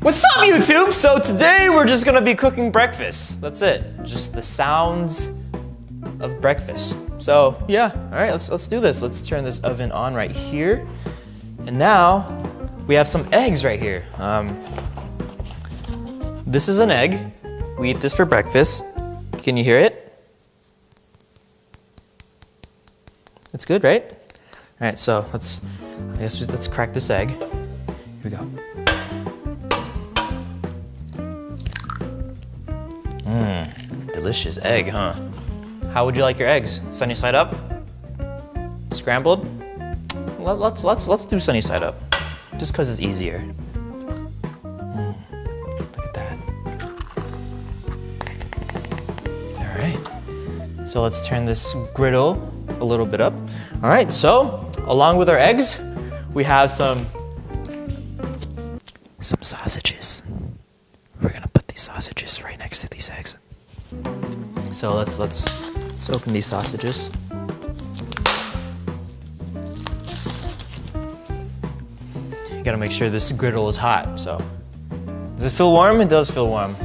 What's up, YouTube? So today we're just gonna be cooking breakfast. That's it. Just the sounds of breakfast. So yeah, all right, let's do this. Let's turn this oven on right here. And now we have some eggs right here. This is an egg. We eat this for breakfast. Can you hear it? It's good, right? All right, so let's crack this egg. Here we go. Delicious egg, huh? How would you like your eggs? Sunny side up? Scrambled? Let's do sunny side up, just because it's easier. Look at that. All right. So let's turn this griddle a little bit up. All right. So along with our eggs, we have some sausages. We're gonna put these sausages right next to these eggs. So let's open these sausages. You gotta make sure this griddle is hot. So, does it feel warm? It does feel warm.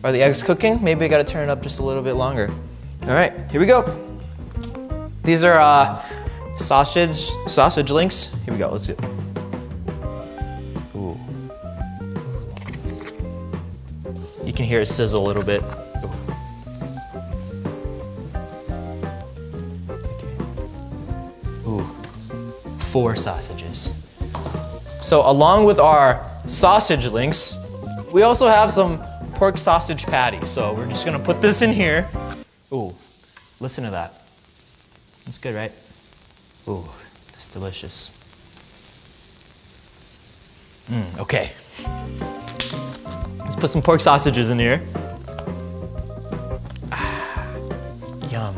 Are the eggs cooking? Maybe I gotta turn it up just a little bit longer. All right, here we go. These are sausage links. Here we go. Let's do it. Ooh. You can hear it sizzle a little bit. Ooh, 4 sausages. So along with our sausage links, we also have some pork sausage patty. So we're just gonna put this in here. Ooh, listen to that. It's good, right? Ooh, that's delicious. Okay. Let's put some pork sausages in here. Yum.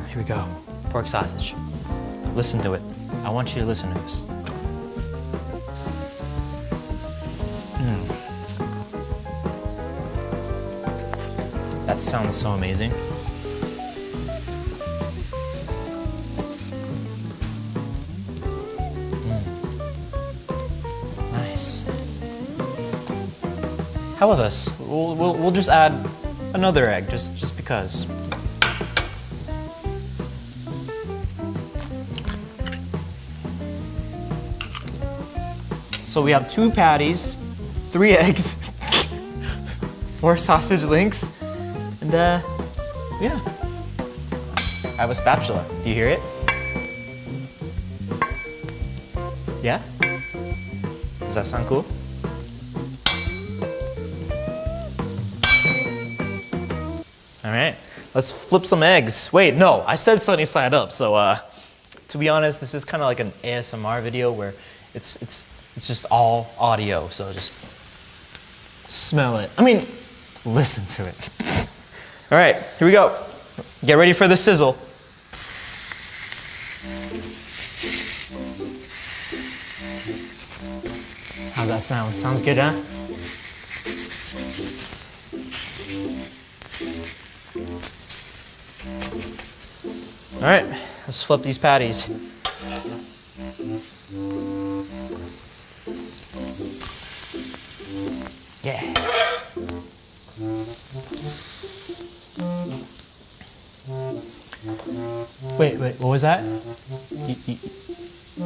Here we go. Pork sausage. Listen to it. I want you to listen to this. That sounds so amazing. Nice. How about this? We'll just add another egg, just because. So we have 2 patties, 3 eggs, 4 sausage links, and yeah. I have a spatula. Do you hear it? Yeah? Does that sound cool? All right, let's flip some eggs. Wait, no, I said sunny side up. So to be honest, this is kind of like an ASMR video where it's just all audio, so just smell it. I mean, listen to it. All right, here we go. Get ready for the sizzle. How's that sound? Sounds good, huh? All right, let's flip these patties. Yeah. Wait, what was that?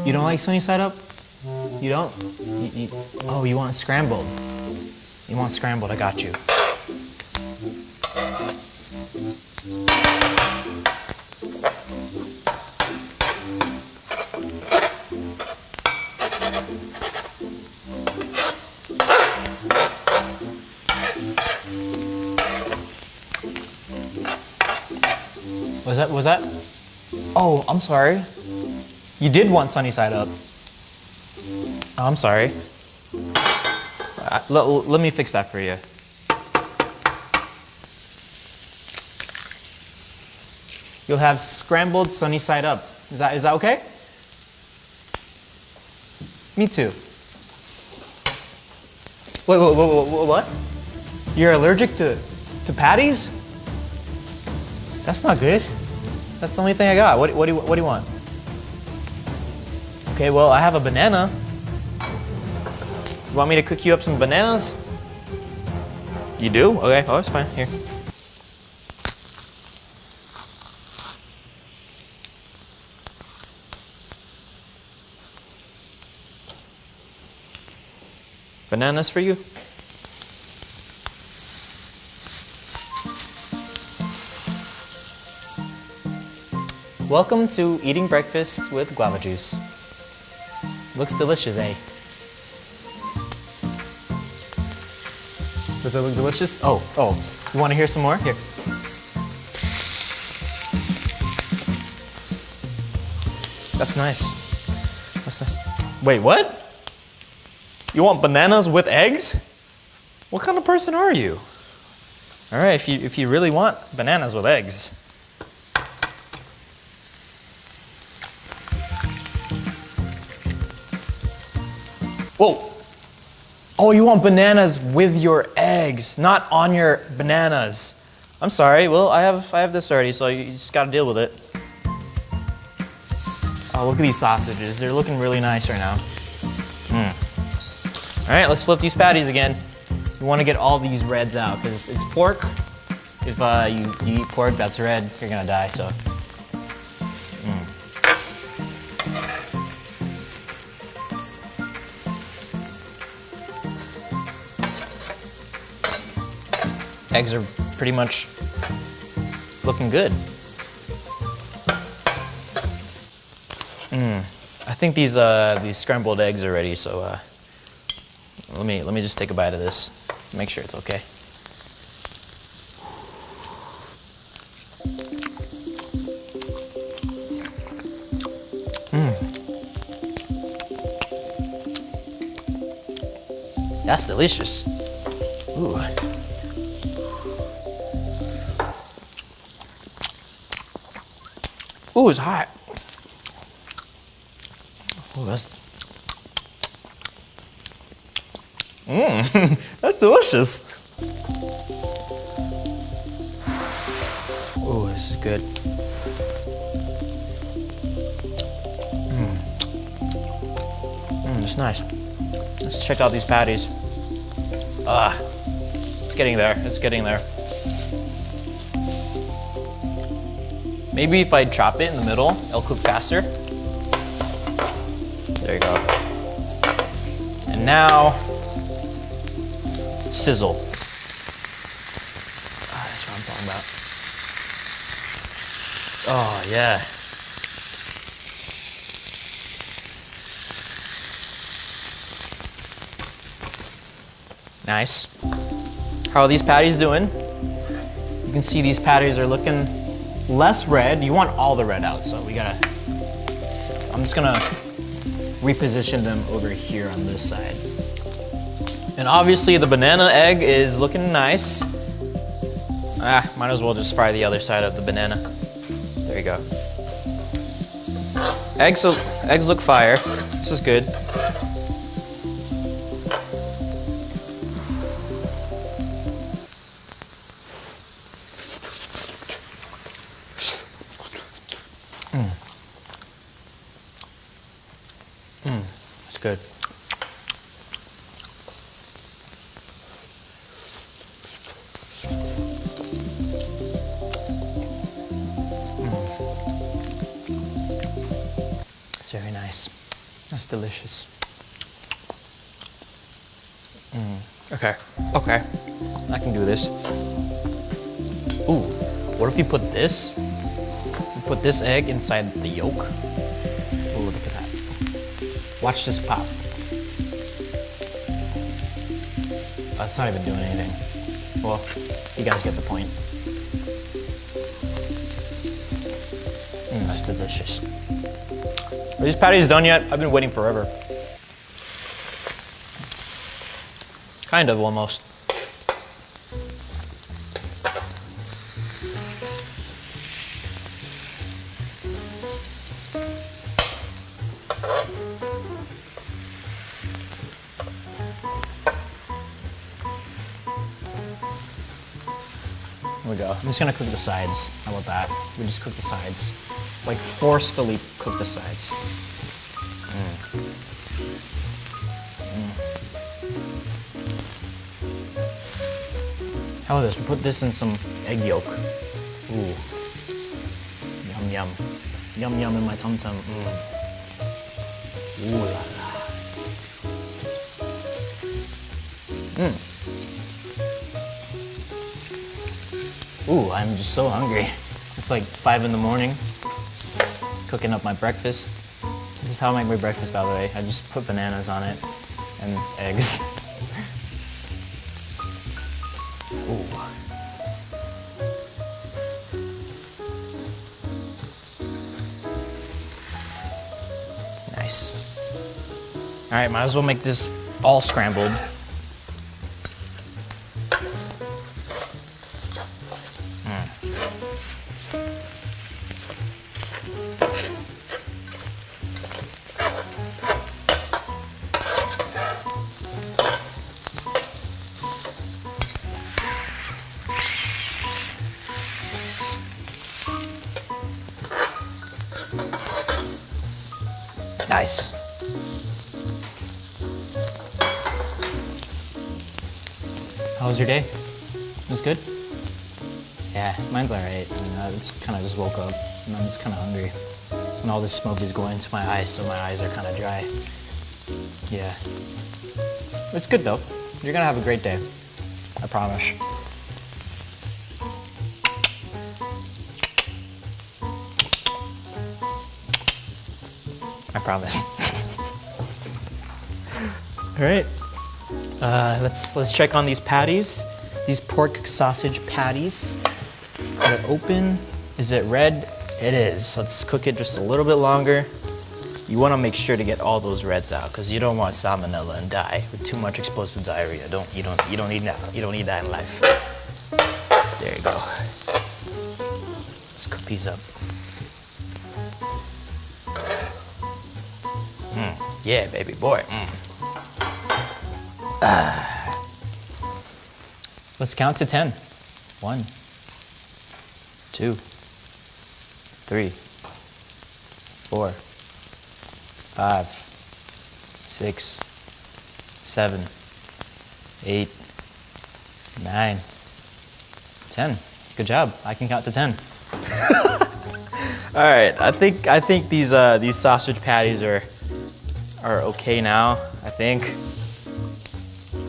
You don't like sunny side up? You don't? Oh, you want scrambled. You want scrambled, I got you. Was that? Oh, I'm sorry. You did want sunny side up. Oh, I'm sorry. Let me fix that for you. You'll have scrambled sunny side up. Is that okay? Me too. Wait, what? You're allergic to patties? That's not good. That's the only thing I got. What do you want? Okay, well, I have a banana. You want me to cook you up some bananas? You do? Okay, oh, that's fine. Here. Bananas for you? Welcome to eating breakfast with guava juice. Looks delicious, eh? Does it look delicious? Oh, you want to hear some more? Here. That's nice. That's nice. Wait, what? You want bananas with eggs? What kind of person are you? All right, if you really want bananas with eggs. Whoa. Oh, you want bananas with your eggs, not on your bananas. I'm sorry. Well, I have this already, so you just got to deal with it. Oh, look at these sausages. They're looking really nice right now. All right, let's flip these patties again. You want to get all these reds out because it's pork. If you eat pork that's red, you're gonna die. So. Eggs are pretty much looking good. I think these scrambled eggs are ready, so let me just take a bite of this. Make sure it's okay. That's delicious. Ooh. Ooh, it's hot. Oh, that's that's delicious. Oh, this is good. It's nice. Let's check out these patties. It's getting there. It's getting there. Maybe if I chop it in the middle, it'll cook faster. There you go. And now, sizzle. That's what I'm talking about. Oh, yeah. Nice. How are these patties doing? You can see these patties are looking less red. You want all the red out, so I'm just gonna reposition them over here on this side. And obviously the banana egg is looking nice. Might as well just fry the other side of the banana. There you go. Eggs look fire. This is good. It's good. It's very nice. That's delicious. Okay, I can do this. Ooh, what if you put this? You put this egg inside the yolk. Ooh, look at that. Watch this pop. It's not even doing anything. Well, you guys get the point. That's delicious. Are these patties done yet? I've been waiting forever. Kind of, almost. Here we go. I'm just gonna cook the sides. How about that? We just cook the sides. Like forcefully cook the sides. How about this? We'll put this in some egg yolk. Ooh. Yum, yum. Yum, yum in my tum-tum. Ooh la la. Ooh, I'm just so hungry. It's like 5 in the morning. Cooking up my breakfast. This is how I make my breakfast, by the way. I just put bananas on it and eggs. Ooh. Nice. All right, might as well make this all scrambled. Nice. How was your day? It was good? Yeah, mine's alright. I just kind of just woke up and I'm just kind of hungry. And all this smoke is going into my eyes, so my eyes are kind of dry. Yeah. It's good though. You're gonna have a great day. I promise. I promise. All right. Let's check on these patties. These pork sausage patties. Cut it open. Is it red? It is. Let's cook it just a little bit longer. You want to make sure to get all those reds out because you don't want salmonella and die with too much explosive diarrhea. You don't need that. You don't need that in life. There you go. Let's cook these up. Yeah, baby boy. Let's count to 10. 1, 2, 3, 4, 5, 6, 7, 8, 9, 10. Good job. I can count to 10. All right. I think these sausage patties are okay now. I think.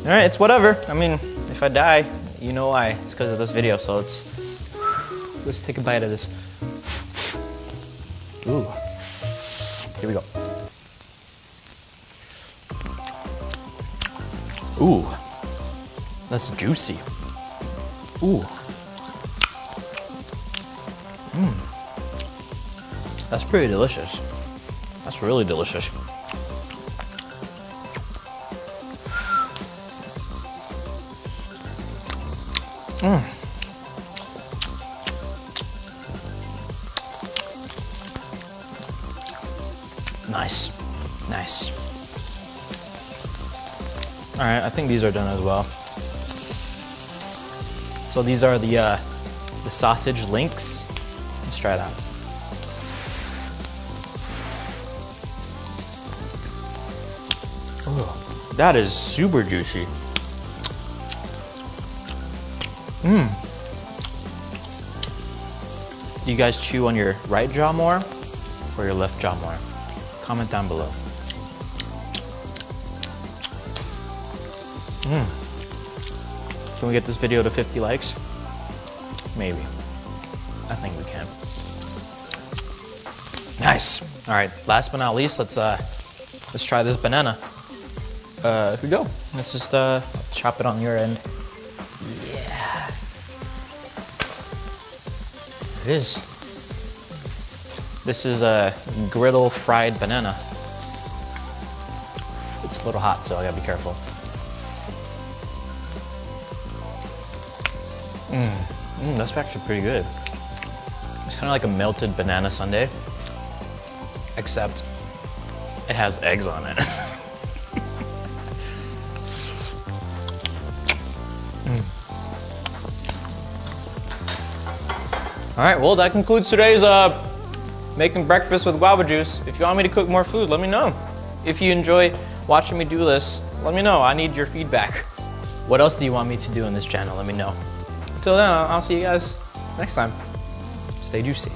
All right. It's whatever. I mean, if I die, you know why. It's because of this video. So let's take a bite of this. Ooh. Here we go. Ooh. That's juicy. Ooh. That's pretty delicious. That's really delicious. Nice. Nice. All right, I think these are done as well. So these are the sausage links. Let's try that. Oh, that is super juicy. Do you guys chew on your right jaw more or your left jaw more? Comment down below. Can we get this video to 50 likes? Maybe. I think we can. Nice. All right, last but not least, let's try this banana. Here we go. Let's just chop it on your end. Yeah. It is. This is a griddle fried banana. It's a little hot, so I gotta be careful. That's actually pretty good. It's kind of like a melted banana sundae, except it has eggs on it. All right, well, that concludes today's making breakfast with guava juice. If you want me to cook more food, let me know. If you enjoy watching me do this, let me know. I need your feedback. What else do you want me to do on this channel? Let me know. Until then, I'll see you guys next time. Stay juicy.